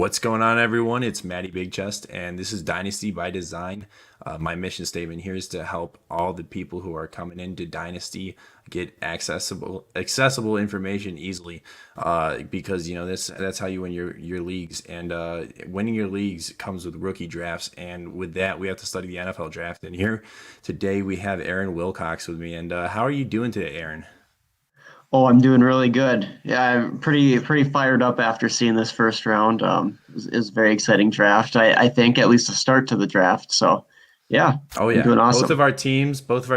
What's going on, everyone? It's Matty Big Chest, and this is Dynasty by Design. My mission statement here is to help all the people who are coming into Dynasty get accessible information easily, because that's how you win your leagues, and winning your leagues comes with rookie drafts, and with that we have to study the NFL draft. And here today we have Aaron Wilcox with me, and how are you doing today, Aaron? Oh, I'm doing really good. Yeah, I'm pretty fired up after seeing this first round. It was a very exciting draft. I think at least a start to the draft. So, yeah, Oh I'm yeah, doing both awesome. of our teams, both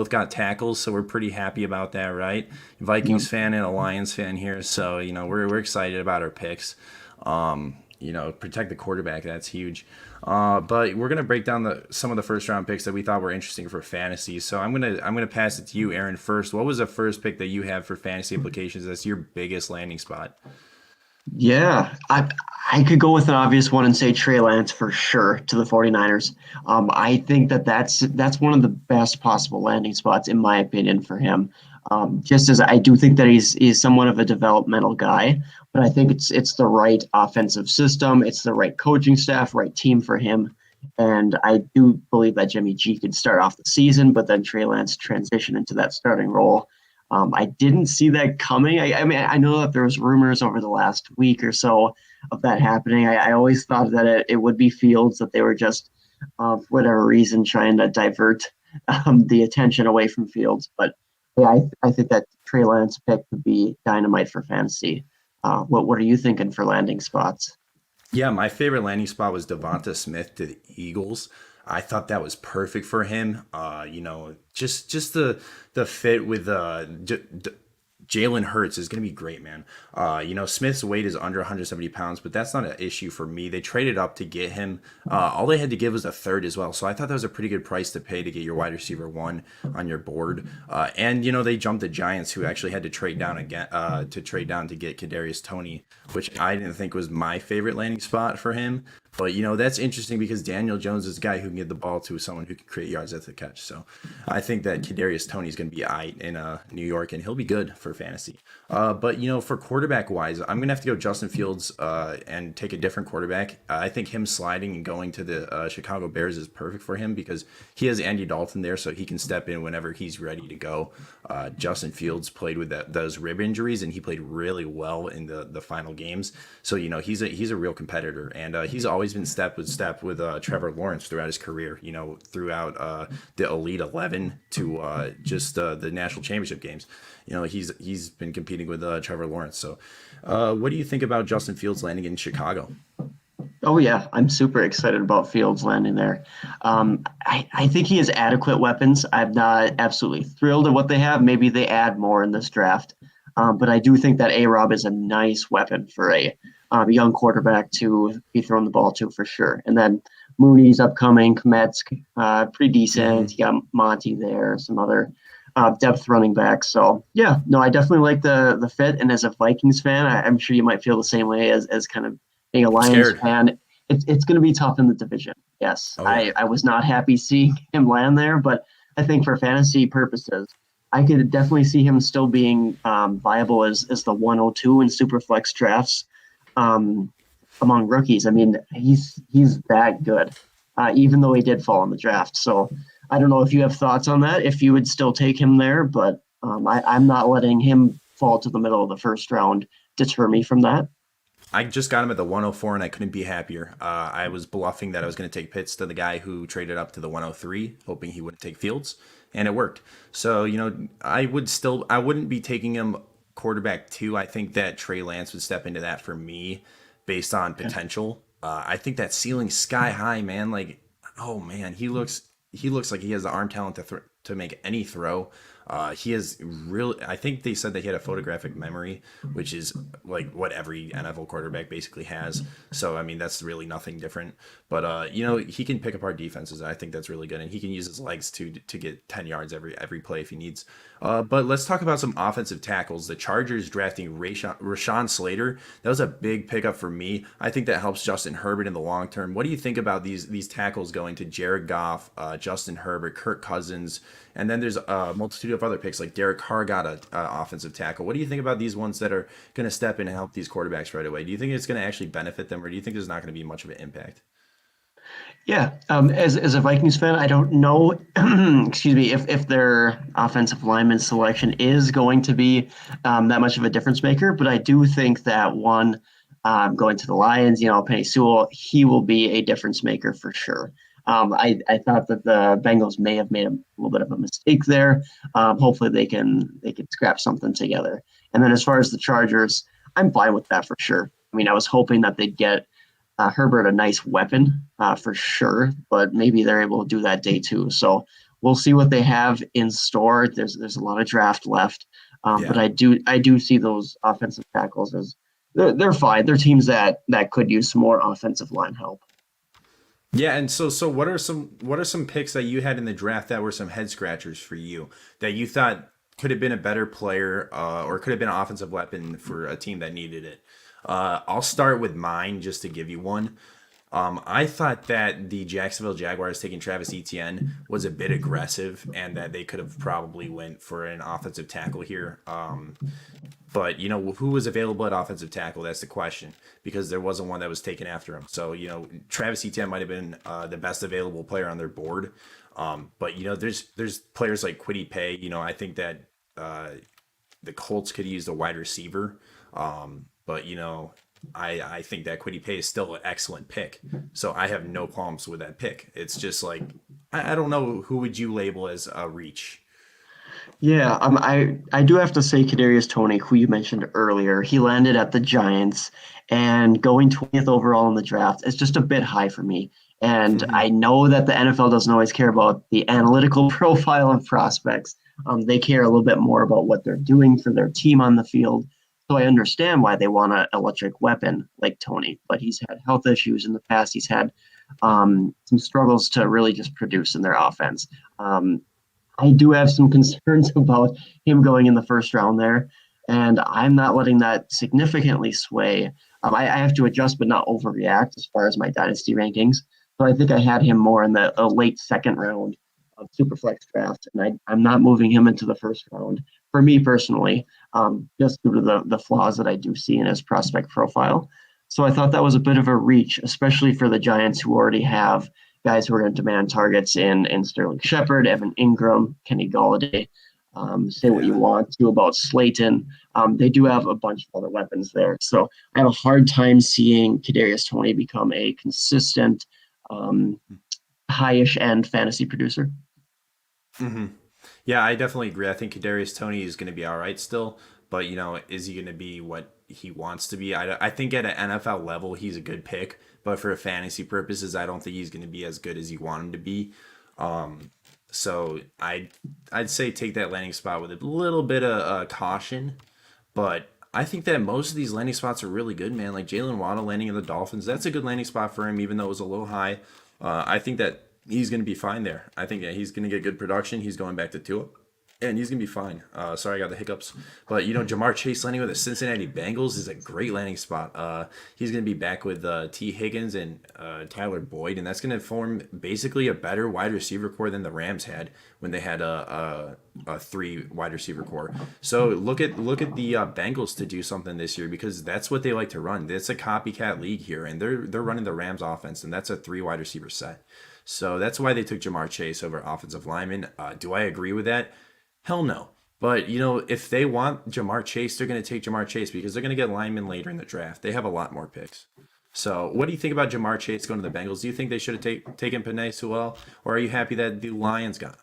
got tackles, so we're pretty happy about that, right? Yep. Vikings fan and a Lions fan here, so we're excited about our picks. Protect the quarterback, that's huge. But we're gonna break down some of the first round picks that we thought were interesting for fantasy. So I'm gonna pass it to you, Aaron. First, what was the first pick that you have for fantasy implications? That's your biggest landing spot. Yeah, I could go with an obvious one and say Trey Lance for sure to the 49ers. I think that's one of the best possible landing spots in my opinion for him. Just as I do think that he's somewhat of a developmental guy, but I think it's the right offensive system, it's the right coaching staff, right team for him. And I do believe that Jimmy G could start off the season, but then Trey Lance transition into that starting role. I didn't see that coming. I mean, I know that there was rumors over the last week or so of that happening. I always thought that it would be Fields, that they were just, for whatever reason, trying to divert the attention away from Fields. But yeah, I think that Trey Lance pick could be dynamite for fantasy. What are you thinking for landing spots? Yeah, my favorite landing spot was Devonta Smith to the Eagles. I thought that was perfect for him. Just the fit with Jalen Hurts is going to be great, man. Smith's weight is under 170 pounds, but that's not an issue for me. They traded up to get him. All they had to give was a third as well. So I thought that was a pretty good price to pay to get your wide receiver one on your board. And they jumped the Giants, who actually had to trade down again to trade down to get Kadarius Toney, which I didn't think was my favorite landing spot for him. But that's interesting because Daniel Jones is a guy who can get the ball to someone who can create yards at the catch. So I think that Kadarius Toney is going to be aight in New York, and he'll be good for fantasy. But for quarterback wise, I'm going to have to go Justin Fields and take a different quarterback. I think him sliding and going to the Chicago Bears is perfect for him because he has Andy Dalton there, so he can step in whenever he's ready to go. Justin Fields played with those rib injuries, and he played really well in the final games. So he's a real competitor, and he's always been step with Trevor Lawrence throughout his career. Throughout the Elite 11 to just the national championship games. He's been competing with Trevor Lawrence. So, what do you think about Justin Fields landing in Chicago? Oh yeah, I'm super excited about Fields landing there. I think he has adequate weapons. I'm not absolutely thrilled at what they have. Maybe they add more in this draft, but I do think that A Rob is a nice weapon for a young quarterback to be throwing the ball to for sure. And then Mooney's upcoming, Kmetsk, pretty decent. Hmm. You got Monty there, some other depth running backs. So yeah, no, I definitely like the fit. And as a Vikings fan, I'm sure you might feel the same way as kind of being a I'm Lions scared. fan. It's going to be tough in the division. Yes, Oh yeah. I was not happy seeing him land there, but I think for fantasy purposes, I could definitely see him still being viable as the 102 in superflex drafts um, among rookies. I mean, he's that good, even though he did fall in the draft. So I don't know if you have thoughts on that, if you would still take him there, but I'm not letting him fall to the middle of the first round deter me from that. I just got him at the 104, and I couldn't be happier. I was bluffing that I was going to take Pitts to the guy who traded up to the 103, hoping he wouldn't take Fields, and it worked. So I wouldn't be taking him quarterback two. I think that Trey Lance would step into that for me, based on Yeah. potential. I think that ceiling's sky high, man. Like, oh man, he looks like he has the arm talent to make any throw. He has really. I think they said that he had a photographic memory, which is like what every NFL quarterback basically has. So I mean, that's really nothing different. But he can pick apart defenses. And I think that's really good, and he can use his legs to get 10 yards every play if he needs. But let's talk about some offensive tackles. The Chargers drafting Rashawn Slater. That was a big pickup for me. I think that helps Justin Herbert in the long term. What do you think about these tackles going to Jared Goff, Justin Herbert, Kirk Cousins, and then there's a multitude of other picks, like Derek Carr got a offensive tackle. What do you think about these ones that are going to step in and help these quarterbacks right away? Do you think it's going to actually benefit them, or do you think there's not going to be much of an impact? Yeah, as a Vikings fan, I don't know, excuse me, if their offensive lineman selection is going to be that much of a difference maker, but I do think that one going to the Lions, Penny Sewell, he will be a difference maker for sure. I thought that the Bengals may have made a little bit of a mistake there. Hopefully they can scrap something together. And then as far as the Chargers, I'm fine with that for sure. I mean, I was hoping that they'd get Herbert a nice weapon for sure, but maybe they're able to do that day two. So we'll see what they have in store. There's a lot of draft left, but Yeah. I do see those offensive tackles as they're fine. They're teams that could use some more offensive line help. Yeah, and so what are some picks that you had in the draft that were some head scratchers for you that you thought could have been a better player or could have been an offensive weapon for a team that needed it? I'll start with mine just to give you one. I thought that the Jacksonville Jaguars taking Travis Etienne was a bit aggressive, and that they could have probably went for an offensive tackle here. But who was available at offensive tackle? That's the question, because there wasn't one that was taken after him. So Travis Etienne might have been the best available player on their board. But there's players like Quiddy Pay. I think that the Colts could use a wide receiver. But I think that Quiddy Pay is still an excellent pick. So I have no qualms with that pick. It's just like I don't know, who would you label as a reach? Yeah, I do have to say Kadarius Toney, who you mentioned earlier, he landed at the Giants, and going 20th overall in the draft is just a bit high for me. And I know that the NFL doesn't always care about the analytical profile of prospects. They care a little bit more about what they're doing for their team on the field. So I understand why they want an electric weapon like Tony, but he's had health issues in the past. He's had some struggles to really just produce in their offense. I do have some concerns about him going in the first round there, and I'm not letting that significantly sway. I have to adjust but not overreact as far as my dynasty rankings. So I think I had him more in the late second round of Superflex draft, and I'm not moving him into the first round for me personally, just due to the flaws that I do see in his prospect profile. So I thought that was a bit of a reach, especially for the Giants, who already have guys who are going to demand targets in Sterling Shepard, Evan Ingram, Kenny Galladay. Say what you Yeah. want to about Slayton. They do have a bunch of other weapons there. So I have a hard time seeing Kadarius Toney become a consistent, um, high-ish end fantasy producer. hmm Yeah, I definitely agree. I think Kadarius Tony is going to be all right still, but is he going to be what he wants to be? I think at an NFL level he's a good pick, but for fantasy purposes, I don't think he's going to be as good as you want him to be. So I'd say take that landing spot with a little bit of caution, but I think that most of these landing spots are really good, man. Like Jalen Waddle landing in the Dolphins, that's a good landing spot for him, even though it was a little high. I think that he's going to be fine there. I think that he's going to get good production. He's going back to Tua, and he's going to be fine. Sorry, I got the hiccups. But, Jamar Chase landing with the Cincinnati Bengals is a great landing spot. He's going to be back with T. Higgins and Tyler Boyd, and that's going to form basically a better wide receiver core than the Rams had when they had a three wide receiver core. So look at the Bengals to do something this year, because that's what they like to run. It's a copycat league here, and they're running the Rams offense, and that's a three wide receiver set. So that's why they took Jamar Chase over offensive lineman. Do I agree with that? Hell no. But if they want Jamar Chase, they're going to take Jamar Chase, because they're going to get linemen later in the draft. They have a lot more picks. So what do you think about Jamar Chase going to the Bengals? Do you think they should have taken Panay Sewell, or are you happy that the Lions got him?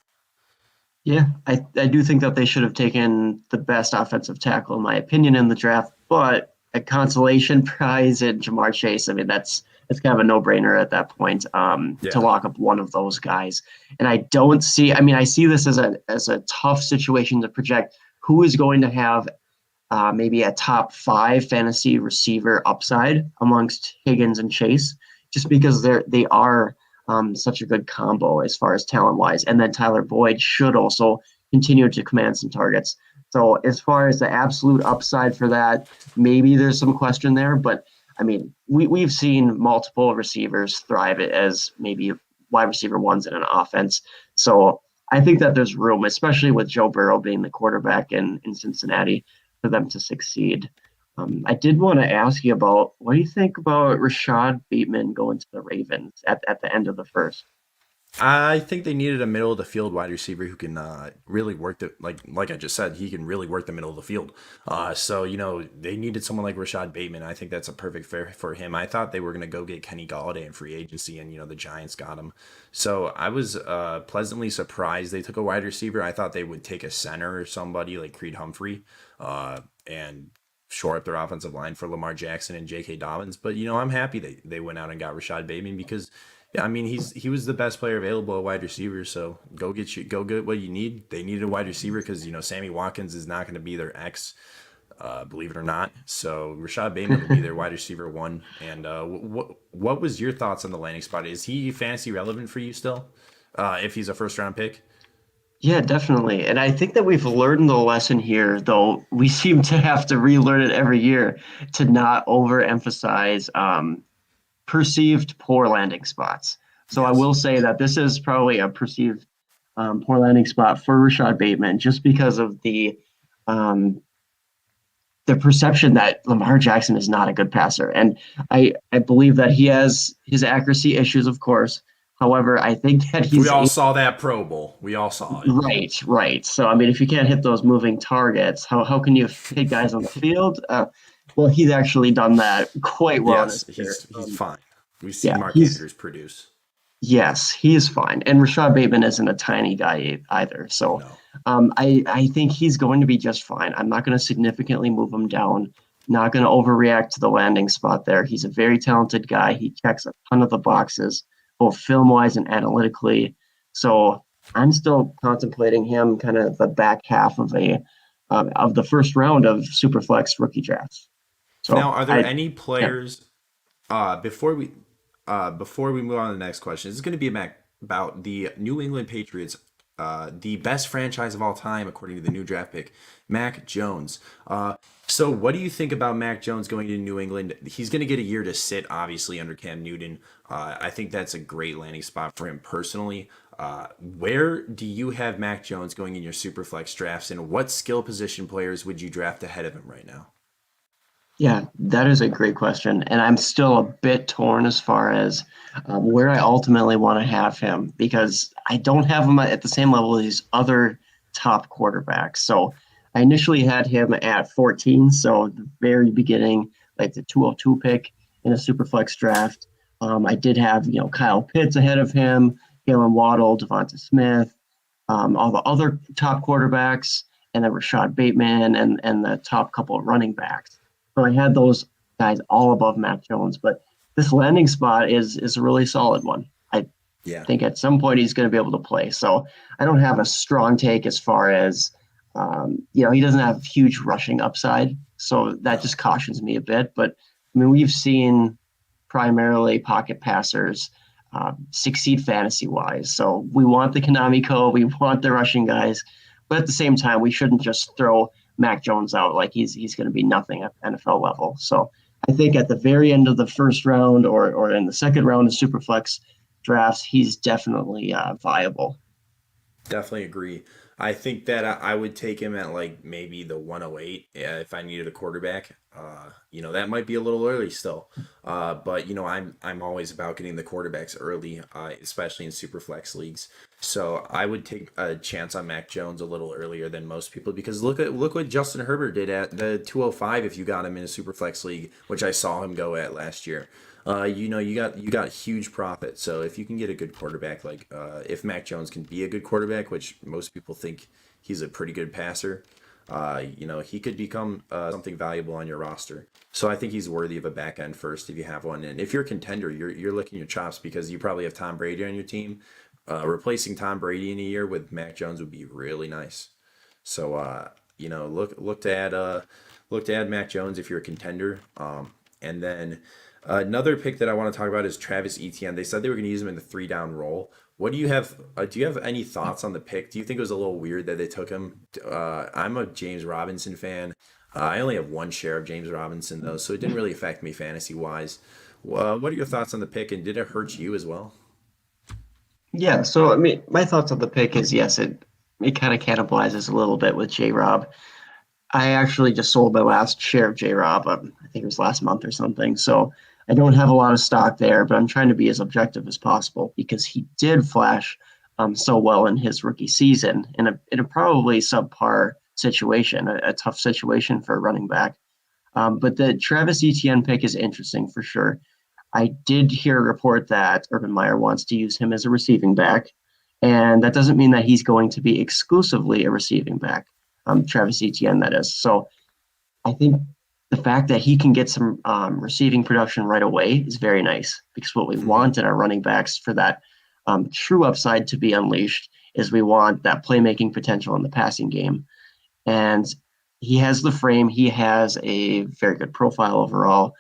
Yeah, I do think that they should have taken the best offensive tackle, in my opinion, in the draft. But a consolation prize in Jamar Chase, I mean, that's kind of a no-brainer at that point, to Yeah. lock up one of those guys. And I don't see, I mean, I see this as a tough situation to project who is going to have maybe a top five fantasy receiver upside amongst Higgins and Chase, just because they are such a good combo as far as talent wise. And then Tyler Boyd should also continue to command some targets. So as far as the absolute upside for that, maybe there's some question there. But I mean, we've seen multiple receivers thrive as maybe wide receiver ones in an offense. So I think that there's room, especially with Joe Burrow being the quarterback in Cincinnati, for them to succeed. I did want to ask you about what do you think about Rashad Bateman going to the Ravens at the end of the first? I think they needed a middle of the field wide receiver who can really work the like I just said, he can really work the middle of the field. So they needed someone like Rashad Bateman. I think that's a perfect fit for him. I thought they were going to go get Kenny Galladay in free agency, and the Giants got him. So I was pleasantly surprised they took a wide receiver. I thought they would take a center or somebody like Creed Humphrey, and shore up their offensive line for Lamar Jackson and J.K. Dobbins. But I'm happy they went out and got Rashad Bateman because yeah, I mean he was the best player available at wide receiver. So go get what you need. They needed a wide receiver because Sammy Watkins is not going to be their ex, believe it or not. So Rashad Bateman will be their wide receiver one. And what was your thoughts on the landing spot? Is he fantasy relevant for you still? If he's a first round pick? Yeah, definitely. And I think that we've learned the lesson here, though we seem to have to relearn it every year to not overemphasize perceived poor landing spots. So I Yes. will say that this is probably a perceived poor landing spot for Rashad Bateman just because of um, the perception that Lamar Jackson is not a good passer. And I believe that he has his accuracy issues, of course. However, I think that We he's all saw that Pro Bowl. We all saw it. right, right. So I mean, if you can't hit those moving targets, how can you hit guys on the field? Well, he's actually done that quite well in his Yes, career. he's fine. We've seen Yeah, Mark he's Andrews produce. yes, he is fine. And Rashad Bateman isn't a tiny guy either. So No. I think he's going to be just fine. I'm not going to significantly move him down. Not going to overreact to the landing spot there. He's a very talented guy. He checks a ton of the boxes, both film wise and analytically. So I'm still contemplating him kind of the back half of the first round of Superflex rookie drafts. Now, So are there I any yeah. players before we move on to the next question? This is going to be about the New England Patriots, the best franchise of all time according to the new draft pick, Mac Jones. So what do you think about Mac Jones going to New England? He's going to get a year to sit, obviously, under Cam Newton. I think that's a great landing spot for him personally. Where do you have Mac Jones going in your Superflex drafts, and what skill position players would you draft ahead of him right now? Yeah, that is a great question. And I'm still a bit torn as far as where I ultimately want to have him because I don't have him at the same level as these other top quarterbacks. So I initially had him at 14. So the very beginning, like the 202 pick in a Superflex draft. I did have, Kyle Pitts ahead of him, Jalen Waddle, Devonta Smith, all the other top quarterbacks, and then Rashad Bateman and the top couple of running backs. So I had those guys all above Mac Jones, but this landing spot is a really solid one. I Yeah. think at some point he's going to be able to play. So I don't have a strong take as far as he doesn't have huge rushing upside, so that No. just cautions me a bit. But I mean, we've seen primarily pocket passers succeed fantasy wise. So we want the Konami code, we want the rushing guys, but at the same time, we shouldn't just throw Mac Jones out like he's going to be nothing at NFL level. So I think at the very end of the first round or in the second round of Superflex drafts, he's definitely viable. Definitely agree. I think that I would take him at like maybe the 108 if I needed a quarterback. That might be a little early still. But I'm always about getting the quarterbacks early, especially in super flex leagues. So I would take a chance on Mac Jones a little earlier than most people because look what Justin Herbert did at the 205 if you got him in a super flex league, which I saw him go at last year. You got huge profit. So if you can get a good quarterback, like if Mac Jones can be a good quarterback, which most people think he's a pretty good passer, he could become something valuable on your roster. So I think he's worthy of a back end first if you have one. And if you're a contender, you're licking your chops because you probably have Tom Brady on your team. Replacing Tom Brady in a year with Mac Jones would be really nice. So look to add Mac Jones if you're a contender. And then another pick that I want to talk about is Travis Etienne. They said they were going to use him in the three down role. What do you have? Do you have any thoughts on the pick? Do you think it was a little weird that they took him? I'm a James Robinson fan. I only have one share of James Robinson though, so it didn't really affect me fantasy wise. What are your thoughts on the pick, and did it hurt you as well? Yeah, so I mean, my thoughts on the pick is yes, it kind of cannibalizes a little bit with J Rob. I actually just sold my last share of J Rob. I think it was last month or something. So I don't have a lot of stock there, but I'm trying to be as objective as possible because he did flash so well in his rookie season in a probably subpar situation, a tough situation for a running back. But the Travis Etienne pick is interesting for sure. I did hear a report that Urban Meyer wants to use him as a receiving back, and that doesn't mean that he's going to be exclusively a receiving back. Travis Etienne, that is. So I think the fact that he can get some receiving production right away is very nice because what we Hmm. want in our running backs for that true upside to be unleashed is we want that playmaking potential in the passing game. And he has the frame. He has a very good profile overall.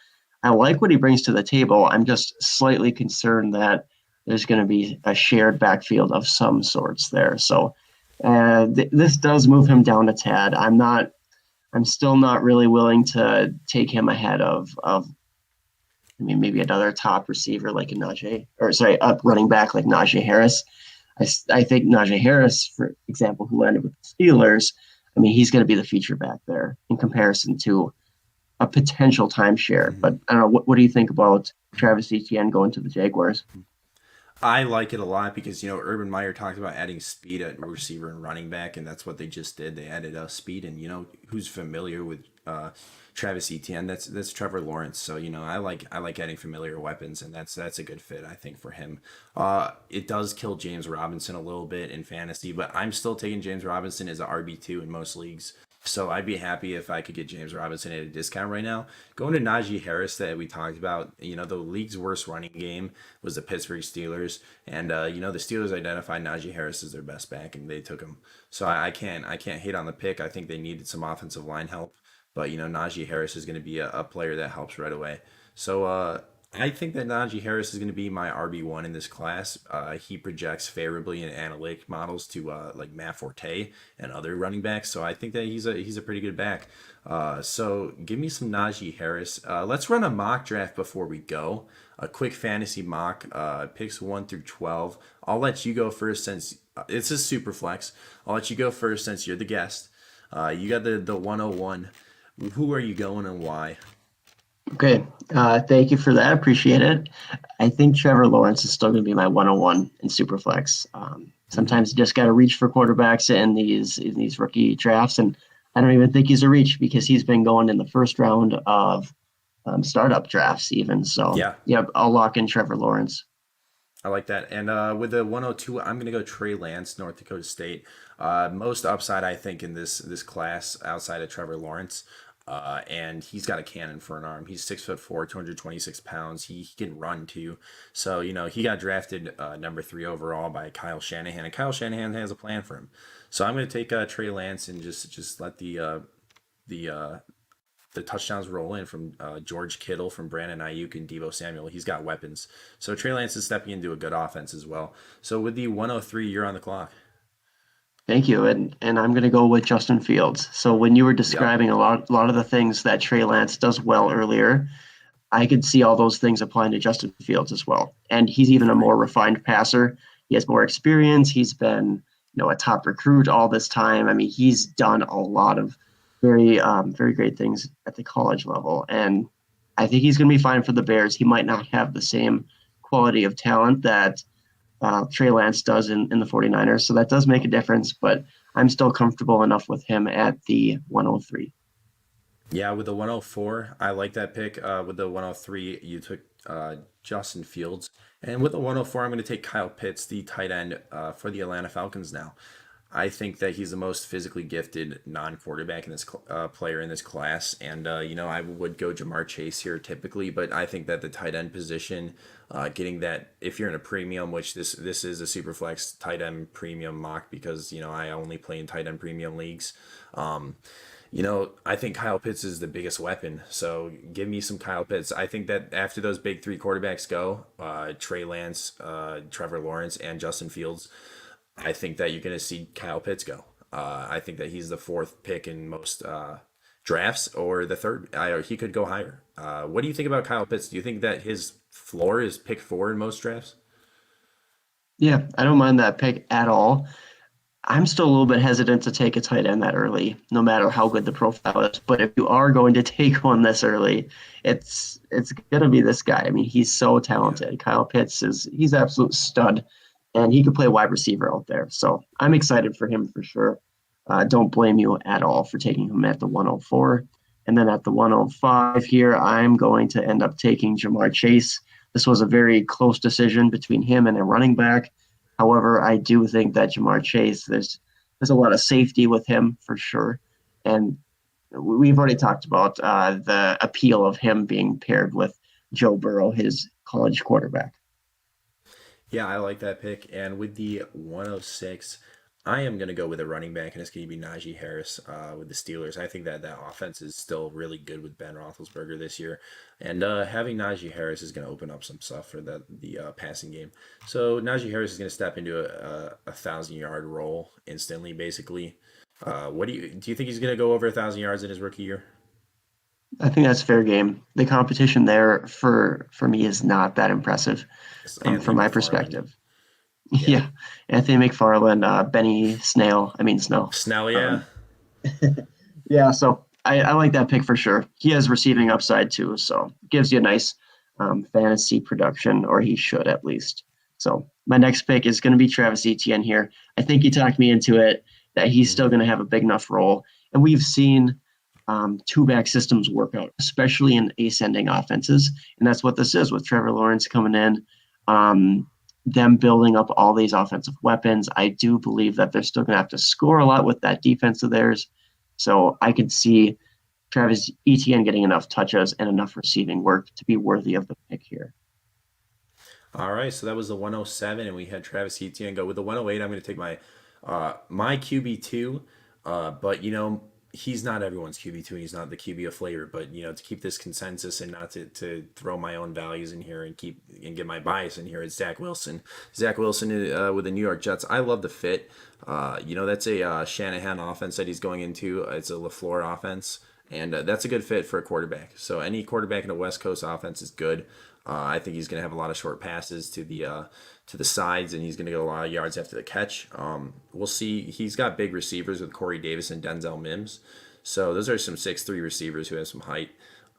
I like what he brings to the table. I'm just slightly concerned that there's going to be a shared backfield of some sorts there. So this does move him down a tad. I'm still not really willing to take him ahead of I mean maybe another top receiver like a Najee or sorry, up running back like Najee Harris. I think Najee Harris, for example, who landed with the Steelers, I mean, he's going to be the feature back there in comparison to a potential timeshare. But Hmm. I don't know. What do you think about Travis Etienne going to the Jaguars? I like it a lot because Urban Meyer talked about adding speed at receiver and running back, and that's what they just did. They added speed, and who's familiar with Travis Etienne? That's Trevor Lawrence. So I like adding familiar weapons, and that's a good fit I think for him. It does kill James Robinson a little bit in fantasy, but I'm still taking James Robinson as a RB2 in most leagues. So I'd be happy if I could get James Robinson at a discount right now. Going to Najee Harris that we talked about, the league's worst running game was the Pittsburgh Steelers, and the Steelers identified Najee Harris as their best back, and they took him. So I can't hate on the pick. I think they needed some offensive line help, but Najee Harris is going to be a player that helps right away. So I think that Najee Harris is going to be my RB1 in this class. He projects favorably in analytic models to like Matt Forte and other running backs. So I think that he's a pretty good back. So give me some Najee Harris. Let's run a mock draft before we go. A quick fantasy mock, picks 1 through 12. I'll let you go first since it's a super flex. I'll let you go first since you're the guest. You got the 101. Who are you going and why? Okay, thank you for that. Appreciate it. I think Trevor Lawrence is still going to be my 101 in Superflex. Hmm. Sometimes you just got to reach for quarterbacks in these rookie drafts, and I don't even think he's a reach because he's been going in the first round of startup drafts even. So, Yeah, yeah, I'll lock in Trevor Lawrence. I like that. And with the 102, I'm going to go Trey Lance, North Dakota State. Most upside, I think, in this class outside of Trevor Lawrence. And he's got a cannon for an arm. He's 6'4", 226 pounds. He can run too. So he got drafted number 3 overall by Kyle Shanahan, and Kyle Shanahan has a plan for him. So I'm going to take Trey Lance and just let the the touchdowns roll in from George Kittle, from Brandon Ayuk, and Debo Samuel. He's got weapons. So Trey Lance is stepping into a good offense as well. So with the 103, you're on the clock. Thank you, and I'm going to go with Justin Fields. So when you were Yep. describing a lot of the things that Trey Lance does well earlier, I could see all those things applying to Justin Fields as well. And he's even a Agreed. more refined passer. He has more experience. He's been, a top recruit all this time. I mean, he's done a lot of very great things at the college level. And I think he's going to be fine for the Bears. He might not have the same quality of talent that Trey Lance does in the 49ers. So that does make a difference, but I'm still comfortable enough with him at the 103. Yeah, with the 104, I like that pick. With the 103, you took Justin Fields. And with the 104, I'm going to take Kyle Pitts, the tight end for the Atlanta Falcons now. I think that he's the most physically gifted non-quarterback in this player in this class, and I would go Jamar Chase here typically, but I think that the tight end position, getting that if you're in a premium, which this is a super flex tight end premium mock because I only play in tight end premium leagues. I think Kyle Pitts is the biggest weapon. So give me some Kyle Pitts. I think that after those big 3 quarterbacks go, Trey Lance, Trevor Lawrence, and Justin Fields, I think that you're going to see Kyle Pitts go. I think that he's the 4th pick in most drafts, or the 3rd. He could go higher. What do you think about Kyle Pitts? Do you think that his floor is pick 4 in most drafts? Yeah, I don't mind that pick at all. I'm still a little bit hesitant to take a tight end that early, no matter how good the profile is. But if you are going to take one this early, it's gonna be this guy. I mean, he's so Yeah. talented. Kyle Pitts is he's an absolute stud, and he could play wide receiver out there. So I'm excited for him for sure. Don't blame you at all for taking him at the 104. And then at the 105 here, I'm going to end up taking Jamar Chase. This was a very close decision between him and a running back. However, I do think that Jamar Chase, there's a lot of safety with him for sure, and we've already talked about the appeal of him being paired with Joe Burrow, his college quarterback. Yeah, I like that pick. And with the 106, I am going to go with a running back, and it's going to be Najee Harris with the Steelers. I think that that offense is still really good with Ben Roethlisberger this year. And having Najee Harris is going to open up some stuff for the passing game. So Najee Harris is going to step into a 1,000 yard role instantly, basically. What do you think he's going to go over 1,000 yards in his rookie year? I think that's fair game. The competition there for me is not that impressive, It's from Anthony my McFarland. perspective. Yeah. Yeah, Anthony McFarland, Benny Snail. I mean Snell. Snell, yeah. Um, yeah, so I like that pick for sure. He has receiving upside too, so gives you a nice fantasy production, or he should at least. So my next pick is going to be Travis Etienne here. I think he talked me into it that he's still Hmm. going to have a big enough role, and we've seen two back systems work out, especially in ascending offenses, and that's what this is with Trevor Lawrence coming in. Them building up all these offensive weapons. I do believe that they're still going to have to score a lot with that defense of theirs. So I could see Travis Etienne getting enough touches and enough receiving work to be worthy of the pick here. All right, so that was the 107, and we had Travis Etienne go with the 108. I'm going to take my QB2, but he's not everyone's QB2, and he's not the QB of flavor. But to keep this consensus and not to throw my own values in here and keep and get my bias in here, it's Zach Wilson. Zach Wilson with the New York Jets. I love the fit. That's a Shanahan offense that he's going into. It's a LaFleur offense. And that's a good fit for a quarterback. So any quarterback in a West Coast offense is good. I think he's going to have a lot of short passes to the sides, and he's going to get a lot of yards after the catch. We'll see. He's got big receivers with Corey Davis and Denzel Mims. So those are some 6'3" receivers who have some height.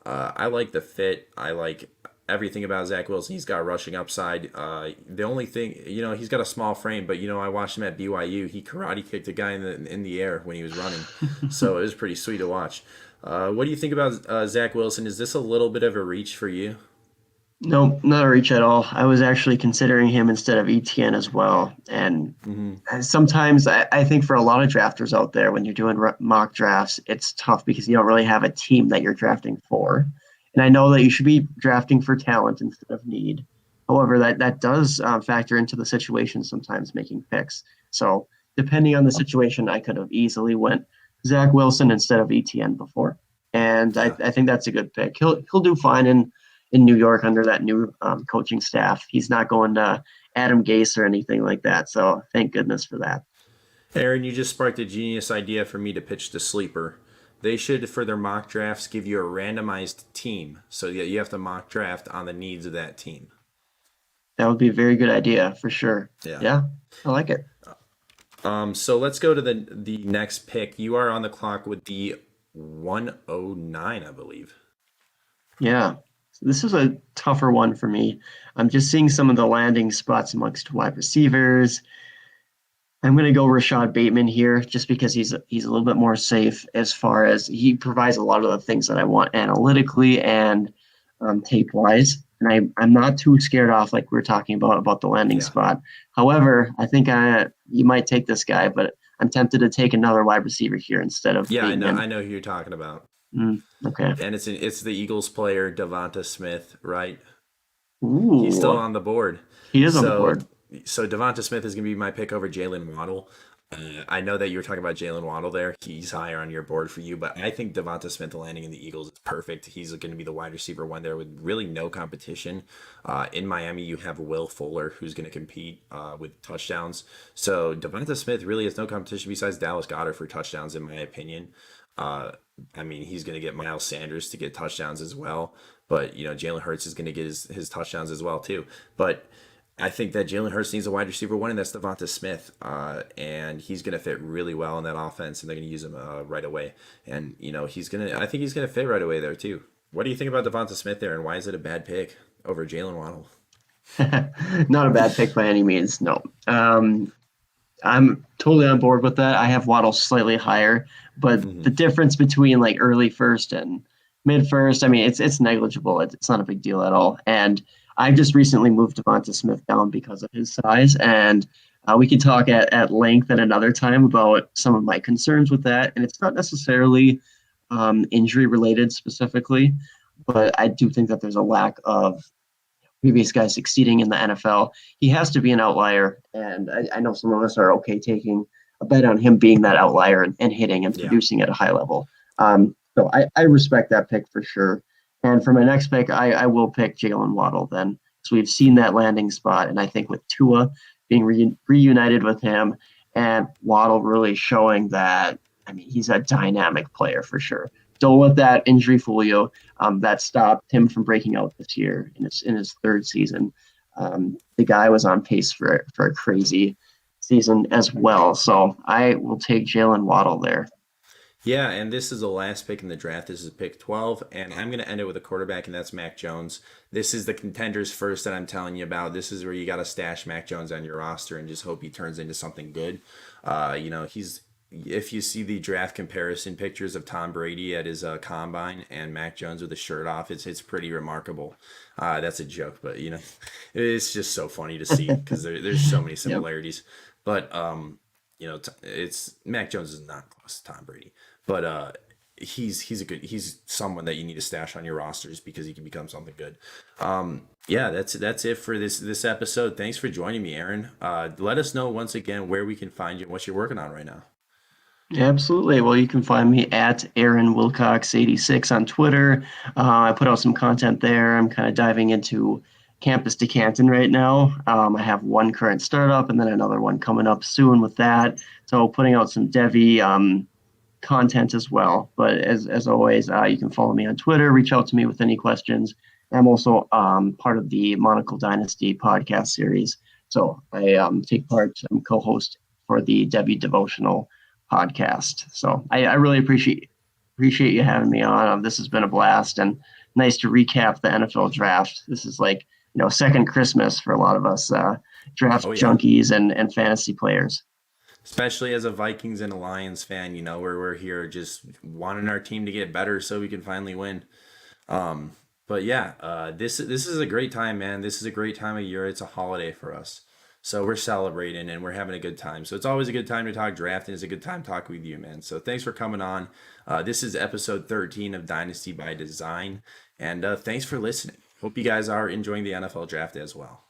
I like the fit. I like everything about Zach Wilson. He's got rushing upside. The only thing, he's got a small frame, but I watched him at BYU. He karate kicked a guy in the air when he was running, so it was pretty sweet to watch. What do you think about Zach Wilson? Is this a little bit of a reach for you? No, not a reach at all. I was actually considering him instead of ETN as well. And Hmm. sometimes I think for a lot of drafters out there, when you're doing mock drafts, it's tough because you don't really have a team that you're drafting for. And I know that you should be drafting for talent instead of need. However, that does factor into the situation sometimes making picks. So depending on the situation, I could have easily went Zach Wilson instead of ETN before. And Yeah. I think that's a good pick. He'll do fine in New York under that new coaching staff. He's not going to Adam Gase or anything like that. So thank goodness for that. Aaron, you just sparked a genius idea for me to pitch to Sleeper. They should, for their mock drafts, give you a randomized team so that you have to mock draft on the needs of that team. That would be a very good idea for sure. Yeah. Yeah, I like it. So let's go to the next pick. You are on the clock with the 109, I believe. Yeah. So this is a tougher one for me. I'm just seeing some of the landing spots amongst wide receivers. I'm going to go Rashad Bateman here just because he's a little bit more safe as far as he provides a lot of the things that I want analytically and tape wise. And I'm not too scared off like we were talking about the landing Yeah. spot. However, I think you might take this guy, but I'm tempted to take another wide receiver here instead of Yeah, I know. Bateman. I know who you're talking about. Okay. And it's the Eagles player Devonta Smith, right? He's still Ooh, on the board. he is on the So board. so Devonta Smith is going to be my pick over Jalen Waddle. I know that you were talking about Jalen Waddle there. He's higher on your board for you, but I think Devonta Smith landing in the Eagles is perfect. He's going to be the wide receiver one there with really no competition. In Miami, you have Will Fuller who's going to compete with touchdowns. So Devonta Smith really has no competition besides Dallas Goedert for touchdowns, in my opinion. Uh, I mean, he's going to get Miles Sanders to get touchdowns as well, but Jalen Hurts is going to get his touchdowns as well too. But I think that Jalen Hurts needs a wide receiver one, and that's Devonta Smith. And he's going to fit really well in that offense, and they're going to use him right away. And I think he's going to fit right away there too. What do you think about Devonta Smith there, and why is it a bad pick over Jalen Waddle? Not a bad pick by any means. No. I'm totally on board with that. I have Waddle slightly higher, but the difference between like early first and mid first, I mean, it's negligible. It's not a big deal at all. And I just recently moved Devonta Smith down because of his size, and we can talk at length at another time about some of my concerns with that. And it's not necessarily injury related specifically, but I do think that there's a lack of previous guys succeeding in the NFL. He has to be an outlier, and I know some of us are okay taking a bet on him being that outlier and hitting and producing at a high level. So I respect that pick for sure. And for my next pick, I will pick Jalen Waddle then. So we've seen that landing spot, and I think with Tua being reunited with him and Waddle really showing that, I mean, he's a dynamic player for sure. Don't let that injury fool you. That stopped him from breaking out this year in his third season. The guy was on pace for a crazy season as well. So I will take Jalen Waddle there. Yeah, and this is the last pick in the draft. This is pick 12, and I'm going to end it with a quarterback, and that's Mac Jones. This is the contenders first that I'm telling you about. This is where you got to stash Mac Jones on your roster and just hope he turns into something good. If you see the draft comparison pictures of Tom Brady at his combine and Mac Jones with his shirt off, it's pretty remarkable. That's a joke, but it's just so funny to see because there's so many similarities. But it's Mac Jones is not close to Tom Brady, but he's someone that you need to stash on your rosters because he can become something good. Yeah, that's it for this episode. Thanks for joining me, Aaron. Let us know once again where we can find you and what you're working on right now. Absolutely. Well, you can find me at Aaron Wilcox86 on Twitter. I put out some content there. I'm kind of diving into Campus to Canton right now. I have one current startup and then another one coming up soon with that. So putting out some Devy content as well. But as always, you can follow me on Twitter, reach out to me with any questions. I'm also part of the Monocle Dynasty podcast series. So I take part, I'm co-host for the Devy Devotional podcast. So I really appreciate you having me on. This has been a blast and nice to recap the NFL draft. This is like, second Christmas for a lot of us draft junkies and fantasy players. Especially as a Vikings and a Lions fan, where we're here just wanting our team to get better so we can finally win. But yeah, this is a great time, man. This is a great time of year. It's a holiday for us. So we're celebrating and we're having a good time. So it's always a good time to talk draft, and it's a good time talking with you, man. So thanks for coming on. This is episode 13 of Dynasty by Design, and thanks for listening. Hope you guys are enjoying the NFL draft as well.